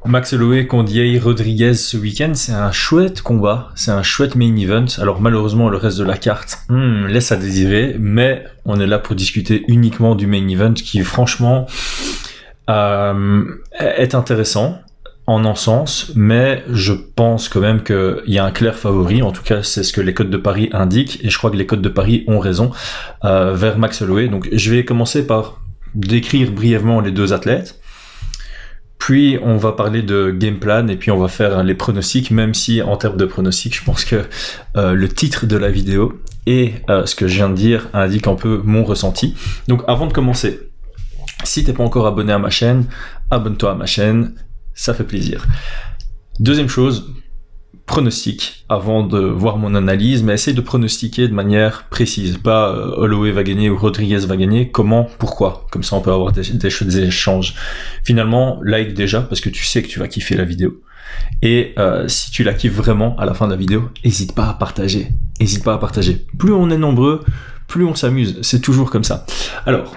Max Holloway contre Yair Rodriguez ce week-end, c'est un chouette combat, c'est un chouette main event. Alors malheureusement le reste de la carte laisse à désirer, mais on est là pour discuter uniquement du main event qui franchement est intéressant en un sens, mais je pense quand même qu'il y a un clair favori, en tout cas c'est ce que les codes de Paris indiquent, et je crois que les codes de Paris ont raison, vers Max Holloway. Donc je vais commencer par décrire brièvement les deux athlètes. Puis on va parler de game plan et puis on va faire les pronostics, même si en termes de pronostics, je pense que le titre de la vidéo et ce que je viens de dire indique un peu mon ressenti. Donc avant de commencer, si t'es pas encore abonné à ma chaîne, abonne-toi à ma chaîne, ça fait plaisir. Deuxième chose, pronostic avant de voir mon analyse, mais essaye de pronostiquer de manière précise, pas Holloway va gagner ou Rodriguez va gagner, comment, pourquoi, comme ça on peut avoir des échanges. Finalement, like déjà parce que tu sais que tu vas kiffer la vidéo, et si tu la kiffes vraiment à la fin de la vidéo, n'hésite pas à partager, plus on est nombreux, plus on s'amuse, c'est toujours comme ça. Alors,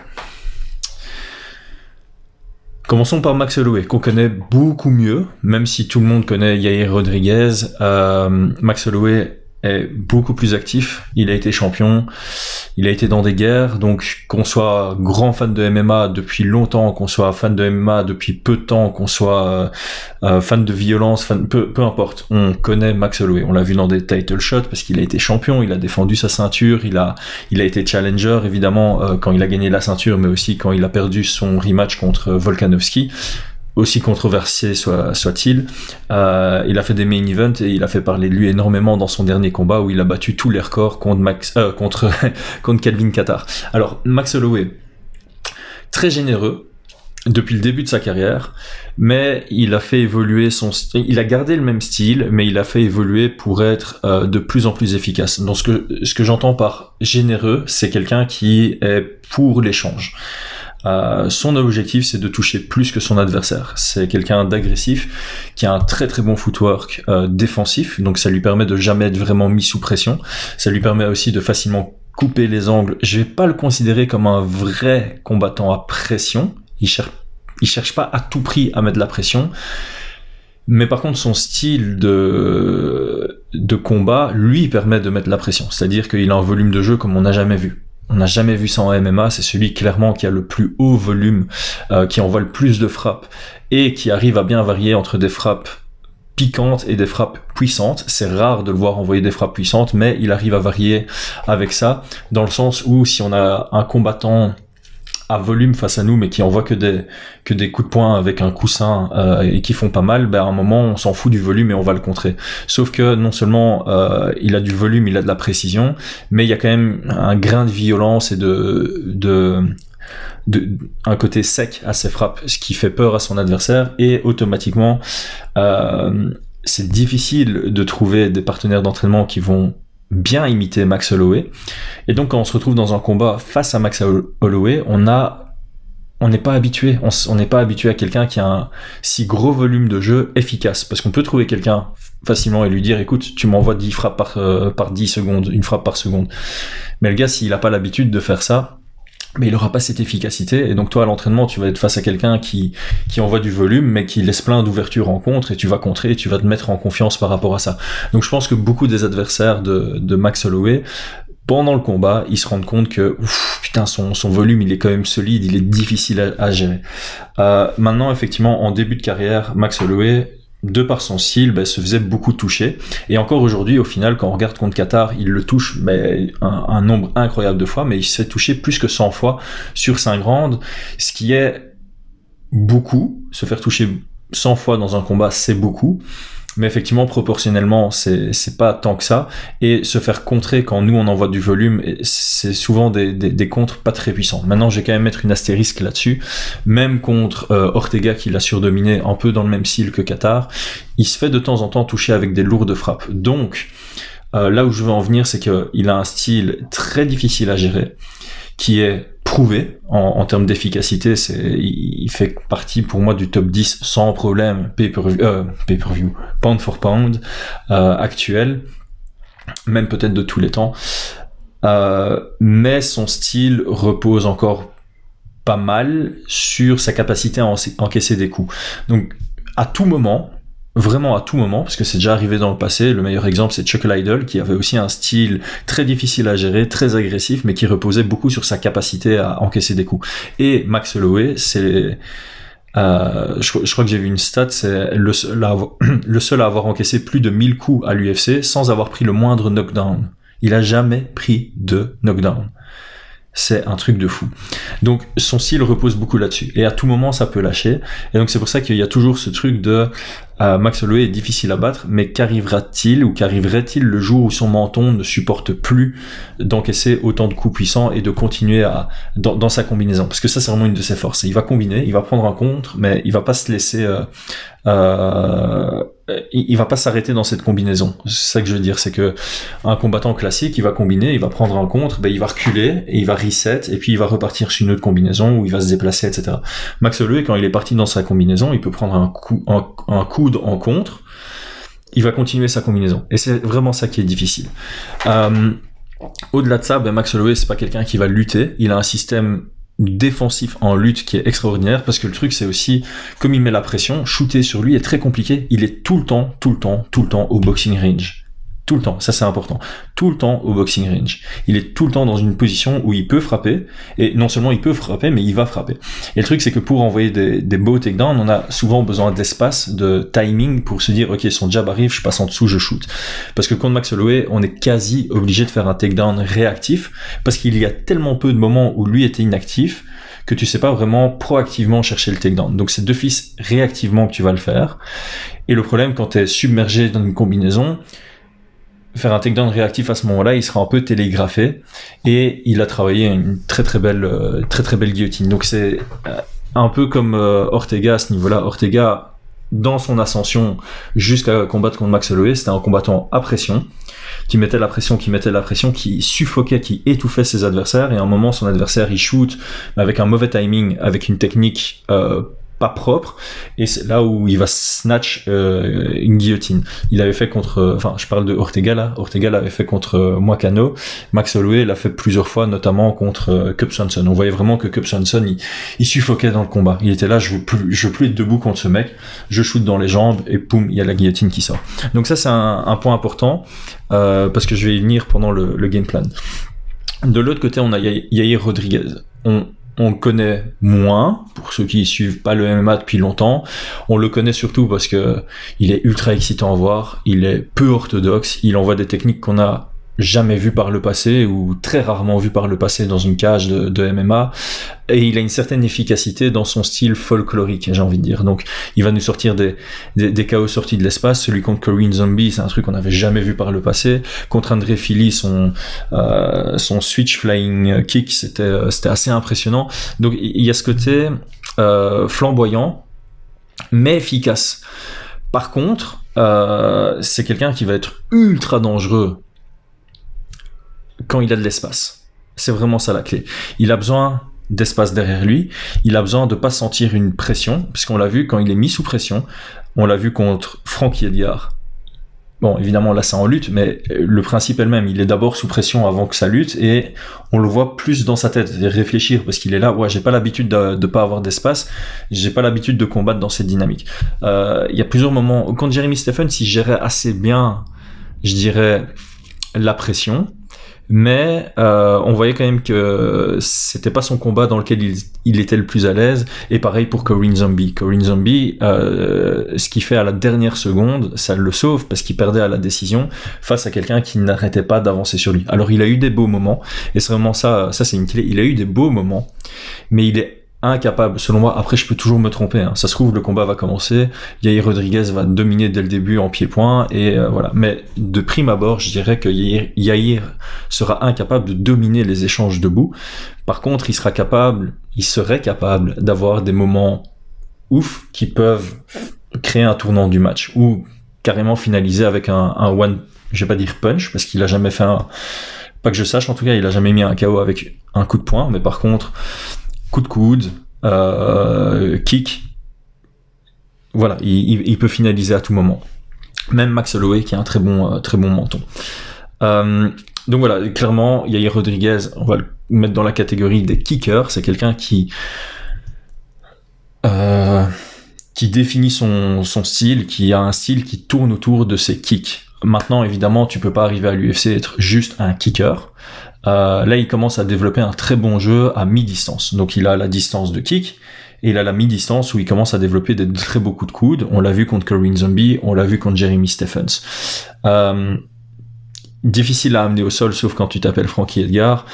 commençons par Max Holloway, qu'on connaît beaucoup mieux, même si tout le monde connaît Yair Rodriguez. Max Holloway est beaucoup plus actif, il a été champion, il a été dans des guerres, donc qu'on soit grand fan de MMA depuis longtemps, qu'on soit fan de MMA depuis peu de temps, qu'on soit fan de violence, peu importe, on connaît Max Holloway, on l'a vu dans des title shots parce qu'il a été champion, il a défendu sa ceinture, il a été challenger évidemment quand il a gagné la ceinture, mais aussi quand il a perdu son rematch contre Volkanovski. Aussi controversé soit-il, il a fait des main events et il a fait parler de lui énormément dans son dernier combat où il a battu tous les records contre Calvin Kattar. Alors Max Holloway, très généreux depuis le début de sa carrière, mais il a fait évoluer son style, il a gardé le même style, mais il a fait évoluer pour être de plus en plus efficace. Donc ce que j'entends par généreux, c'est quelqu'un qui est pour l'échange. Son objectif, c'est de toucher plus que son adversaire. C'est quelqu'un d'agressif, qui a un très très bon footwork défensif, donc ça lui permet de jamais être vraiment mis sous pression. Ça lui permet aussi de facilement couper les angles. Je vais pas le considérer comme un vrai combattant à pression. Il cherche pas à tout prix à mettre de la pression. Mais par contre, son style de combat, lui, permet de mettre de la pression. C'est-à-dire qu'il a un volume de jeu comme on n'a jamais vu. On n'a jamais vu ça en MMA, c'est celui clairement qui a le plus haut volume, qui envoie le plus de frappes et qui arrive à bien varier entre des frappes piquantes et des frappes puissantes. C'est rare de le voir envoyer des frappes puissantes, mais il arrive à varier avec ça, dans le sens où si on a un combattant à volume face à nous, mais qui envoie que des coups de poing avec un coussin et qui font pas mal, ben à un moment on s'en fout du volume et on va le contrer. Sauf que non seulement il a du volume, il a de la précision, mais il y a quand même un grain de violence et un côté sec à ses frappes, ce qui fait peur à son adversaire, et automatiquement c'est difficile de trouver des partenaires d'entraînement qui vont bien imiter Max Holloway. Et donc quand on se retrouve dans un combat face à Max Holloway, on n'est pas habitué, on n'est pas habitué à quelqu'un qui a un si gros volume de jeu efficace, parce qu'on peut trouver quelqu'un facilement et lui dire écoute, tu m'envoies 10 frappes par 10 secondes, une frappe par seconde. Mais le gars, s'il n'a pas l'habitude de faire ça, mais il aura pas cette efficacité, et donc toi à l'entraînement tu vas être face à quelqu'un qui envoie du volume mais qui laisse plein d'ouvertures en contre, et tu vas contrer et tu vas te mettre en confiance par rapport à ça. Donc je pense que beaucoup des adversaires de Max Holloway, pendant le combat, ils se rendent compte que putain, son volume il est quand même solide, il est difficile à gérer. Maintenant effectivement en début de carrière, Max Holloway, de par son style, se faisait beaucoup toucher. Et encore aujourd'hui, au final, quand on regarde contre Kattar, il le touche un nombre incroyable de fois, mais il s'est touché plus que 100 fois sur 5 rounds, ce qui est beaucoup. Se faire toucher 100 fois dans un combat, c'est beaucoup. Mais effectivement, proportionnellement, c'est pas tant que ça. Et se faire contrer quand nous, on envoie du volume, c'est souvent des contres pas très puissants. Maintenant, je vais quand même mettre une astérisque là-dessus. Même contre Ortega, qui l'a surdominé un peu dans le même style que Kattar, il se fait de temps en temps toucher avec des lourdes frappes. Donc, là où je veux en venir, c'est qu'il a un style très difficile à gérer, qui est prouvé en termes d'efficacité. Il fait partie pour moi du top 10 sans problème pay-per-view, pound for pound actuel, même peut-être de tous les temps, mais son style repose encore pas mal sur sa capacité à encaisser des coups. Donc à tout moment, vraiment à tout moment, parce que c'est déjà arrivé dans le passé, le meilleur exemple c'est Chuck Liddell, qui avait aussi un style très difficile à gérer, très agressif, mais qui reposait beaucoup sur sa capacité à encaisser des coups. Et Max Holloway, c'est... je crois que j'ai vu une stat, c'est le seul à avoir encaissé plus de 1000 coups à l'UFC sans avoir pris le moindre knockdown. Il a jamais pris de knockdown. C'est un truc de fou. Donc son style repose beaucoup là-dessus. Et à tout moment, ça peut lâcher. Et donc c'est pour ça qu'il y a toujours ce truc de Max Holloway est difficile à battre, mais qu'arrivera-t-il ou qu'arriverait-il le jour où son menton ne supporte plus d'encaisser autant de coups puissants et de continuer dans sa combinaison? Parce que ça, c'est vraiment une de ses forces. Il va combiner, il va prendre un contre, mais il va pas se laisser... il va pas s'arrêter dans cette combinaison. C'est ça que je veux dire, c'est que un combattant classique, il va combiner, il va prendre un contre, il va reculer et il va reset et puis il va repartir sur une autre combinaison où il va se déplacer, etc. Max Holloway, quand il est parti dans sa combinaison, il peut prendre un coude en contre, il va continuer sa combinaison. Et c'est vraiment ça qui est difficile. Au-delà de ça, Max Holloway, c'est pas quelqu'un qui va lutter. Il a un système défensif en lutte qui est extraordinaire, parce que le truc c'est aussi, comme il met la pression, shooter sur lui est très compliqué. Il est tout le temps au boxing range. Tout le temps, ça c'est important. Tout le temps au boxing range. Il est tout le temps dans une position où il peut frapper, et non seulement il peut frapper, mais il va frapper. Et le truc c'est que pour envoyer des beaux takedowns, on a souvent besoin d'espace, de timing pour se dire ok, son jab arrive, je passe en dessous, je shoot. Parce que contre Max Holloway, on est quasi obligé de faire un takedown réactif, parce qu'il y a tellement peu de moments où lui était inactif, que tu sais pas vraiment proactivement chercher le takedown. Donc c'est d'office réactivement que tu vas le faire. Et le problème quand tu es submergé dans une combinaison, faire un takedown réactif à ce moment-là, il sera un peu télégraphé, et il a travaillé une très très belle guillotine. Donc c'est un peu comme Ortega à ce niveau-là. Ortega, dans son ascension jusqu'à combattre contre Max Holloway, c'était un combattant à pression, qui mettait la pression, qui suffoquait, qui étouffait ses adversaires, et à un moment son adversaire il shoot avec un mauvais timing, avec une technique pas propre, et c'est là où il va snatch une guillotine. Il avait fait contre, je parle de Ortega là, Ortega l'avait fait contre Moicano, Max Holloway l'a fait plusieurs fois, notamment contre Cub Swanson. On voyait vraiment que Cub Swanson il suffoquait dans le combat. Il était là, je veux plus être debout contre ce mec, je shoot dans les jambes, et poum, il y a la guillotine qui sort. Donc ça c'est un point important, parce que je vais y venir pendant le game plan. De l'autre côté, on a Yair Rodriguez. On le connaît moins, pour ceux qui suivent pas le MMA depuis longtemps. On le connaît surtout parce que il est ultra excitant à voir, il est peu orthodoxe, il envoie des techniques qu'on a jamais vues par le passé, ou très rarement vues par le passé dans une cage de MMA, et il a une certaine efficacité dans son style folklorique, j'ai envie de dire. Donc il va nous sortir des KO sortis de l'espace. Celui contre Korean Zombie, c'est un truc qu'on n'avait jamais vu par le passé. Contre André Fili, son switch flying kick, c'était assez impressionnant. Donc il y a ce côté flamboyant mais efficace. Par contre, c'est quelqu'un qui va être ultra dangereux quand il a de l'espace. C'est vraiment ça la clé. Il a besoin d'espace derrière lui, il a besoin de pas sentir une pression, puisqu'on l'a vu quand il est mis sous pression, on l'a vu contre Frankie Edgar. Bon, évidemment là c'est en lutte, mais le principe est le même, il est d'abord sous pression avant que ça lutte, et on le voit plus dans sa tête, c'est-à-dire réfléchir, parce qu'il est là, j'ai pas l'habitude de pas avoir d'espace, j'ai pas l'habitude de combattre dans cette dynamique. Il y a plusieurs moments, contre Jeremy Stephens, il gérait assez bien, je dirais, la pression, mais on voyait quand même que c'était pas son combat dans lequel il était le plus à l'aise. Et pareil pour Korean Zombie. Korean Zombie, ce qu'il fait à la dernière seconde, ça le sauve parce qu'il perdait à la décision face à quelqu'un qui n'arrêtait pas d'avancer sur lui. Alors il a eu des beaux moments, et c'est vraiment ça c'est une clé, il a eu des beaux moments, mais il est incapable, selon moi. Après je peux toujours me tromper, hein. Ça se trouve le combat va commencer, Yair Rodriguez va dominer dès le début en pied-point, et voilà. Mais de prime abord, je dirais que Yair sera incapable de dominer les échanges debout. Par contre, il serait capable d'avoir des moments ouf qui peuvent créer un tournant du match, ou carrément finaliser avec un one, je vais pas dire punch, parce qu'il a jamais fait pas que je sache en tout cas, il a jamais mis un KO avec un coup de poing, mais par contre coup de coude, kick, voilà, il peut finaliser à tout moment. Même Max Holloway qui a un très bon menton. Donc voilà, clairement, Yair Rodriguez, on va le mettre dans la catégorie des kickers. C'est quelqu'un qui qui définit son style, qui a un style qui tourne autour de ses kicks. Maintenant, évidemment, tu peux pas arriver à l'UFC et être juste un kicker. Là, il commence à développer un très bon jeu à mi-distance. Donc, il a la distance de kick et il a la mi-distance où il commence à développer des très beaux coups de coude. On l'a vu contre Korean Zombie, on l'a vu contre Jeremy Stephens. Difficile à amener au sol, sauf quand tu t'appelles Frankie Edgar,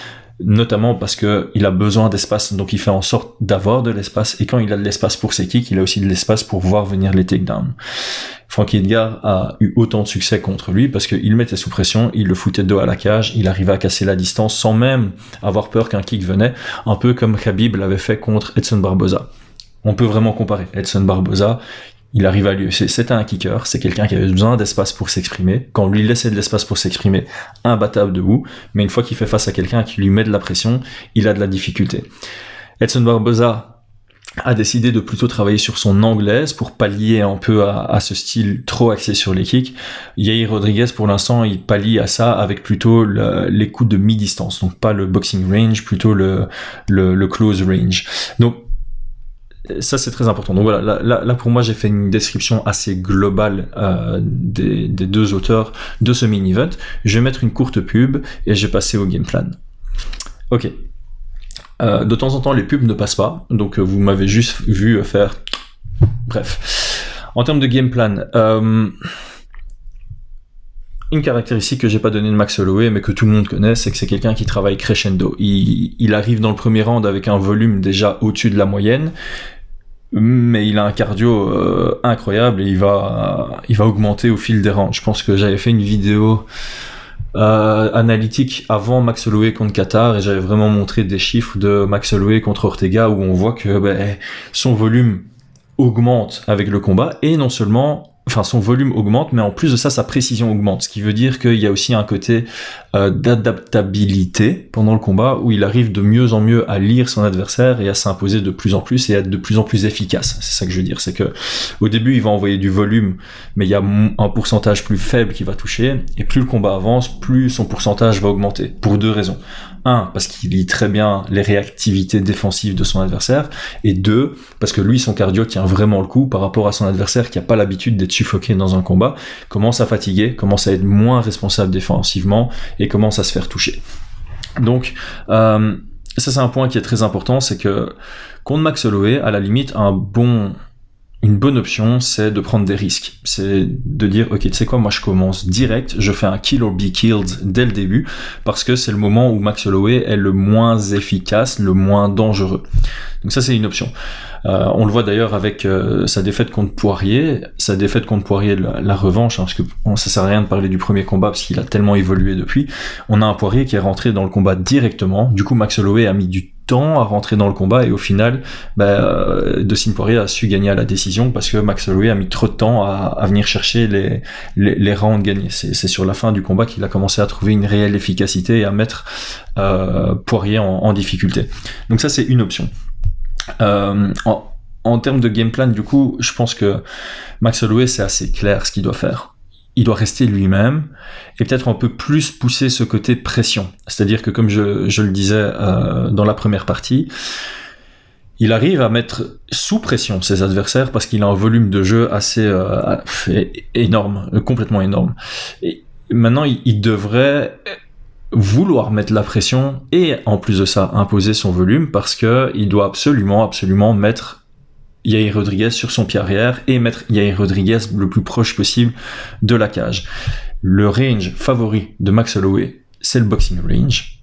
notamment parce que il a besoin d'espace, donc il fait en sorte d'avoir de l'espace, et quand il a de l'espace pour ses kicks, il a aussi de l'espace pour voir venir les takedowns. Frankie Edgar a eu autant de succès contre lui parce qu'il le mettait sous pression, il le foutait de dos à la cage, il arrivait à casser la distance sans même avoir peur qu'un kick venait, un peu comme Khabib l'avait fait contre Edson Barboza. On peut vraiment comparer. Edson Barboza, il arrive à l'UFC, c'était un kicker, c'est quelqu'un qui avait besoin d'espace pour s'exprimer. Quand on lui laissait de l'espace pour s'exprimer, imbattable debout, mais une fois qu'il fait face à quelqu'un qui lui met de la pression, il a de la difficulté. Edson Barboza a décidé de plutôt travailler sur son anglaise pour pallier un peu à ce style trop axé sur les kicks. Yair Rodriguez, pour l'instant, il pallie à ça avec plutôt les coups de mi-distance, donc pas le boxing range, plutôt le close range. Donc, ça, c'est très important. Donc voilà, là pour moi, j'ai fait une description assez globale des deux auteurs de ce mini-event. Je vais mettre une courte pub et je vais passer au game plan. Ok. De temps en temps, les pubs ne passent pas, donc vous m'avez juste vu faire... Bref. En termes de game plan, une caractéristique que j'ai pas donnée de Max Holloway, mais que tout le monde connaît, c'est que c'est quelqu'un qui travaille crescendo. Il arrive dans le premier round avec un volume déjà au-dessus de la moyenne, mais il a un cardio incroyable et il va augmenter au fil des rounds. Je pense que j'avais fait une vidéo analytique avant Max Holloway contre Qatar et j'avais vraiment montré des chiffres de Max Holloway contre Ortega où on voit que son volume augmente avec le combat et non seulement... Enfin, son volume augmente, mais en plus de ça, sa précision augmente. Ce qui veut dire qu'il y a aussi un côté d'adaptabilité pendant le combat où il arrive de mieux en mieux à lire son adversaire et à s'imposer de plus en plus et à être de plus en plus efficace. C'est ça que je veux dire. C'est que au début, il va envoyer du volume, mais il y a un pourcentage plus faible qui va toucher. Et plus le combat avance, plus son pourcentage va augmenter. Pour deux raisons. Un, parce qu'il lit très bien les réactivités défensives de son adversaire. Et deux, parce que lui, son cardio tient vraiment le coup par rapport à son adversaire qui n'a pas l'habitude d'être suffoqué dans un combat, commence à fatiguer, commence à être moins responsable défensivement et commence à se faire toucher. Donc, ça c'est un point qui est très important, c'est que contre Max Holloway, à la limite, une bonne option, c'est de prendre des risques. C'est de dire, ok, tu sais quoi, moi je commence direct, je fais un kill or be killed dès le début, parce que c'est le moment où Max Holloway est le moins efficace, le moins dangereux. Donc ça, c'est une option. On le voit d'ailleurs avec sa défaite contre Poirier. Sa défaite contre Poirier, la revanche, parce que ça sert à rien de parler du premier combat, parce qu'il a tellement évolué depuis. On a un Poirier qui est rentré dans le combat directement. Du coup, Max Holloway a mis du temps à rentrer dans le combat, et au final, Dustin Poirier a su gagner à la décision, parce que Max Holloway a mis trop de temps à venir chercher les rounds gagnés. C'est sur la fin du combat qu'il a commencé à trouver une réelle efficacité et à mettre Poirier en difficulté. Donc ça, c'est une option. En termes de game plan, du coup, je pense que Max Holloway, c'est assez clair ce qu'il doit faire. Il doit rester lui-même et peut-être un peu plus pousser ce côté pression. C'est-à-dire que, comme je le disais dans la première partie, il arrive à mettre sous pression ses adversaires parce qu'il a un volume de jeu assez énorme, complètement énorme. Et maintenant, il devrait vouloir mettre la pression et en plus de ça imposer son volume parce que il doit absolument mettre Yair Rodriguez sur son pied arrière et mettre Yair Rodriguez le plus proche possible de la cage. Le range favori de Max Holloway, c'est le boxing range.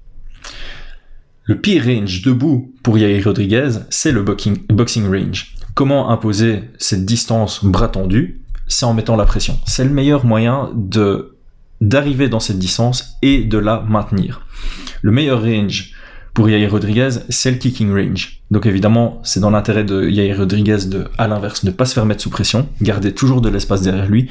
Le pire range debout pour Yair Rodriguez, c'est le boxing range. Comment imposer cette distance bras tendu? C'est en mettant la pression. C'est le meilleur moyen d'arriver dans cette distance et de la maintenir. Le meilleur range pour Yair Rodriguez, c'est le kicking range. Donc évidemment, c'est dans l'intérêt de Yair Rodriguez à l'inverse, ne pas se faire mettre sous pression, garder toujours de l'espace derrière lui,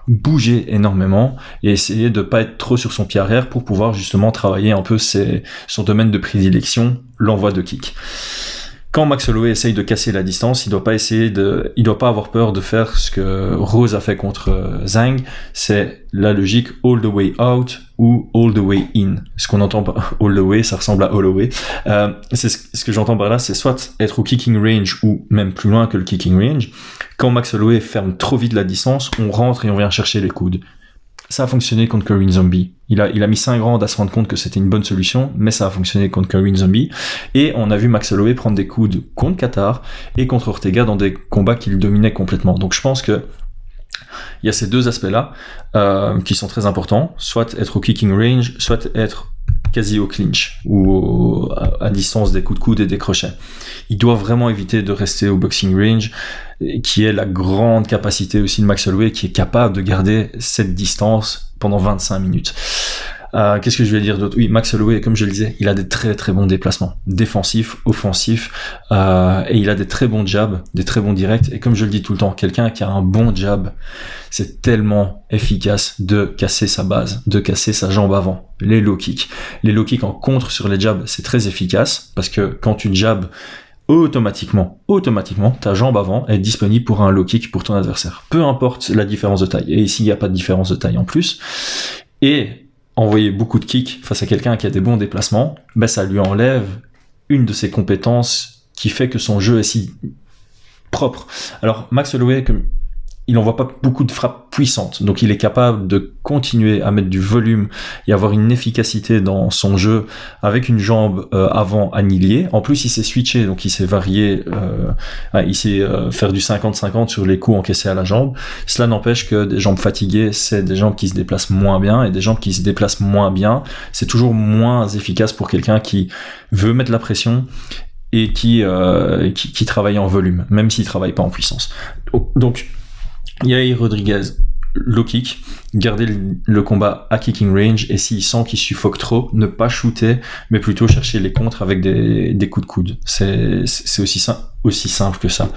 bouger énormément et essayer de pas être trop sur son pied arrière pour pouvoir justement travailler un peu son domaine de prédilection, l'envoi de kick. Quand Max Holloway essaye de casser la distance, il doit pas avoir peur de faire ce que Rose a fait contre Zhang, c'est la logique all the way out, ou all the way in. Ce qu'on entend par all the way, ça ressemble à Holloway. C'est ce que j'entends par là, c'est soit être au kicking range ou même plus loin que le kicking range. Quand Max Holloway ferme trop vite la distance, on rentre et on vient chercher les coudes. Ça a fonctionné contre Korean Zombie. Il a mis 5 rounds à se rendre compte que c'était une bonne solution, mais ça a fonctionné contre Korean Zombie. Et on a vu Max Holloway prendre des coudes contre Kattar et contre Ortega dans des combats qu'il dominait complètement. Donc je pense que il y a ces deux aspects-là qui sont très importants, soit être au kicking range, soit être quasi au clinch ou à distance des coups de coude et des crochets. Il doit vraiment éviter de rester au boxing range, qui est la grande capacité aussi de Max Holloway, qui est capable de garder cette distance pendant 25 minutes. Qu'est-ce que je vais dire d'autre? Oui, Max Holloway, comme je le disais, il a des très très bons déplacements, défensifs, offensifs, et il a des très bons jabs, des très bons directs, et comme je le dis tout le temps, quelqu'un qui a un bon jab, c'est tellement efficace de casser sa base, de casser sa jambe avant. Les low kicks en contre sur les jabs, c'est très efficace, parce que quand tu jabs, automatiquement, ta jambe avant est disponible pour un low kick pour ton adversaire. Peu importe la différence de taille. Et ici, il n'y a pas de différence de taille en plus. Et envoyer beaucoup de kicks face à quelqu'un qui a des bons déplacements, ben ça lui enlève une de ses compétences qui fait que son jeu est si propre. Alors, Max Holloway, il n'envoie pas beaucoup de frappes puissantes, donc il est capable de continuer à mettre du volume et avoir une efficacité dans son jeu avec une jambe avant annihilée. En plus, il s'est switché, donc il s'est varié, il sait faire du 50-50 sur les coups encaissés à la jambe. Cela n'empêche que des jambes fatiguées, c'est des jambes qui se déplacent moins bien, et des jambes qui se déplacent moins bien, c'est toujours moins efficace pour quelqu'un qui veut mettre la pression et qui travaille en volume, même s'il travaille pas en puissance. Donc Yair Rodriguez, low kick, garder le combat à kicking range, et s'il sent qu'il suffoque trop, ne pas shooter, mais plutôt chercher les contres avec des coups de coude. C'est aussi simple que ça.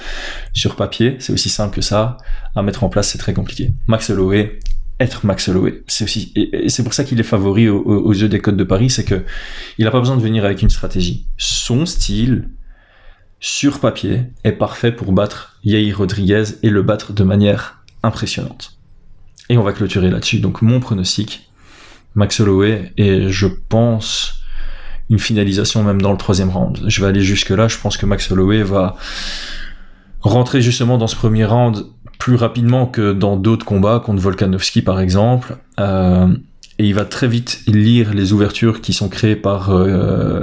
Sur papier, c'est aussi simple que ça. À mettre en place, c'est très compliqué. Max Holloway, être Max Holloway, et c'est pour ça qu'il est favori aux yeux des codes de Paris, c'est que il n'a pas besoin de venir avec une stratégie. Son style, sur papier, est parfait pour battre Yair Rodriguez et le battre de manière impressionnante. Et on va clôturer là-dessus. Donc mon pronostic, Max Holloway, et je pense une finalisation même dans le 3e round. Je vais aller jusque là, je pense que Max Holloway va rentrer justement dans ce premier round plus rapidement que dans d'autres combats, contre Volkanovski par exemple, et il va très vite lire les ouvertures qui sont créées par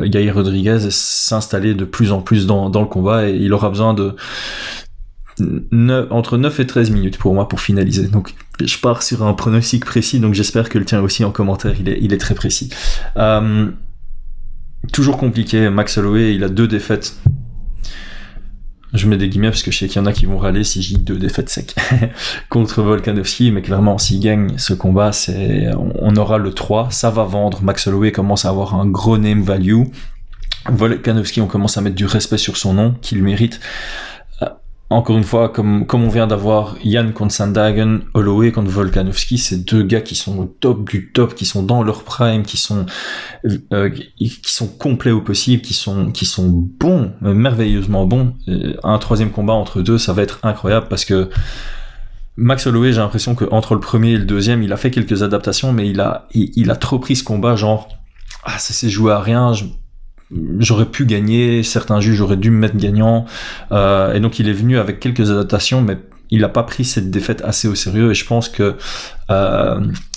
Yair Rodriguez et s'installer de plus en plus dans le combat, et il aura besoin de entre 9 et 13 minutes pour moi pour finaliser. Donc je pars sur un pronostic précis, donc j'espère que le tien aussi en commentaire il est très précis. Toujours compliqué, Max Holloway, il a 2 défaites. Je mets des guillemets parce que je sais qu'il y en a qui vont râler si je dis 2 défaites secs contre Volkanovski, mais clairement s'il gagne ce combat, on aura le 3, ça va vendre. Max Holloway commence à avoir un gros name value. Volkanovski, on commence à mettre du respect sur son nom, qu'il mérite. Encore une fois, comme on vient d'avoir Yan contre Sandhagen, Holloway contre Volkanovski, c'est 2 gars qui sont au top du top, qui sont dans leur prime, qui sont complets au possible, qui sont bons, merveilleusement bons. Un 3e combat entre 2, ça va être incroyable, parce que Max Holloway, j'ai l'impression qu'entre le premier et le 2e, il a fait quelques adaptations, mais il a trop pris ce combat, genre, ça s'est joué à rien, j'aurais pu gagner, certains juges auraient dû me mettre gagnant, et donc il est venu avec quelques adaptations, mais il n'a pas pris cette défaite assez au sérieux, et je pense que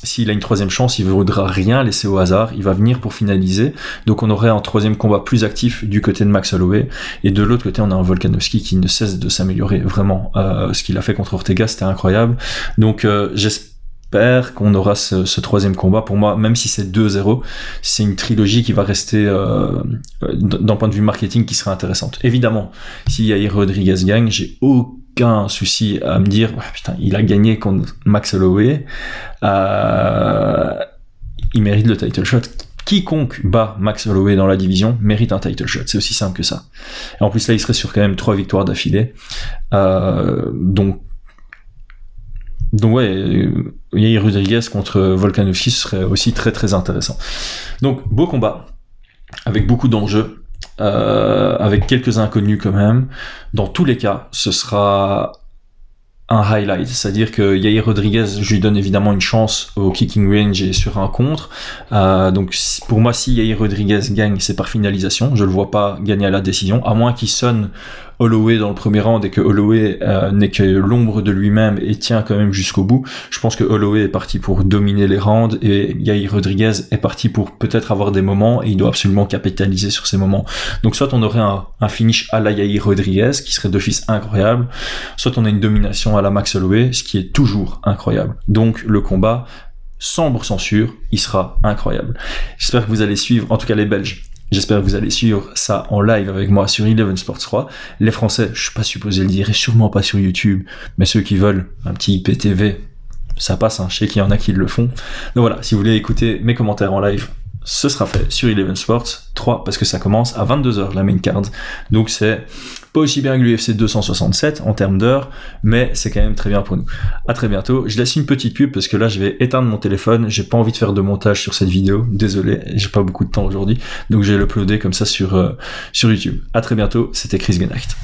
s'il a une 3e chance, il ne voudra rien laisser au hasard, il va venir pour finaliser. Donc on aurait un 3e combat plus actif du côté de Max Holloway, et de l'autre côté on a un Volkanovski qui ne cesse de s'améliorer, vraiment. Ce qu'il a fait contre Ortega, c'était incroyable. Donc j'espère qu'on aura ce 3e combat. Pour moi, même si c'est 2-0, c'est une trilogie qui va rester d'un point de vue marketing qui sera intéressante. Évidemment, si Yair Rodriguez gagne, j'ai aucun souci à me dire putain, il a gagné contre Max Holloway, il mérite le title shot. Quiconque bat Max Holloway dans la division mérite un title shot, c'est aussi simple que ça. Et en plus là, il serait sur quand même 3 victoires d'affilée, donc ouais, Yair Rodriguez contre Volkanovski, ce serait aussi très très intéressant. Donc beau combat, avec beaucoup d'enjeux, avec quelques inconnus quand même. Dans tous les cas, ce sera un highlight, c'est-à-dire que Yair Rodriguez, je lui donne évidemment une chance au kicking range et sur un contre. Donc pour moi, si Yair Rodriguez gagne, c'est par finalisation. Je le vois pas gagner à la décision, à moins qu'il sonne Holloway dans le premier round et que Holloway n'est que l'ombre de lui-même et tient quand même jusqu'au bout. Je pense que Holloway est parti pour dominer les rounds et Yair Rodriguez est parti pour peut-être avoir des moments et il doit absolument capitaliser sur ces moments. Donc soit on aurait un finish à la Yair Rodriguez qui serait d'office incroyable, soit on a une domination à la Max Holloway, ce qui est toujours incroyable. Donc le combat, sans censure, il sera incroyable. J'espère que vous allez suivre, en tout cas les Belges, j'espère que vous allez suivre ça en live avec moi sur Eleven Sports 3. Les Français, je suis pas supposé le dire, et sûrement pas sur YouTube, mais ceux qui veulent un petit IPTV, ça passe, hein. Je sais qu'il y en a qui le font. Donc voilà, si vous voulez écouter mes commentaires en live, ce sera fait sur Eleven Sports 3 parce que ça commence à 22h la main card. Donc c'est pas aussi bien que l'UFC 267 en termes d'heures, mais c'est quand même très bien pour nous. À très bientôt. Je laisse une petite pub parce que là je vais éteindre mon téléphone. J'ai pas envie de faire de montage sur cette vidéo. Désolé, j'ai pas beaucoup de temps aujourd'hui. Donc je vais l'uploader comme ça sur YouTube. À très bientôt. C'était Chris Genacht.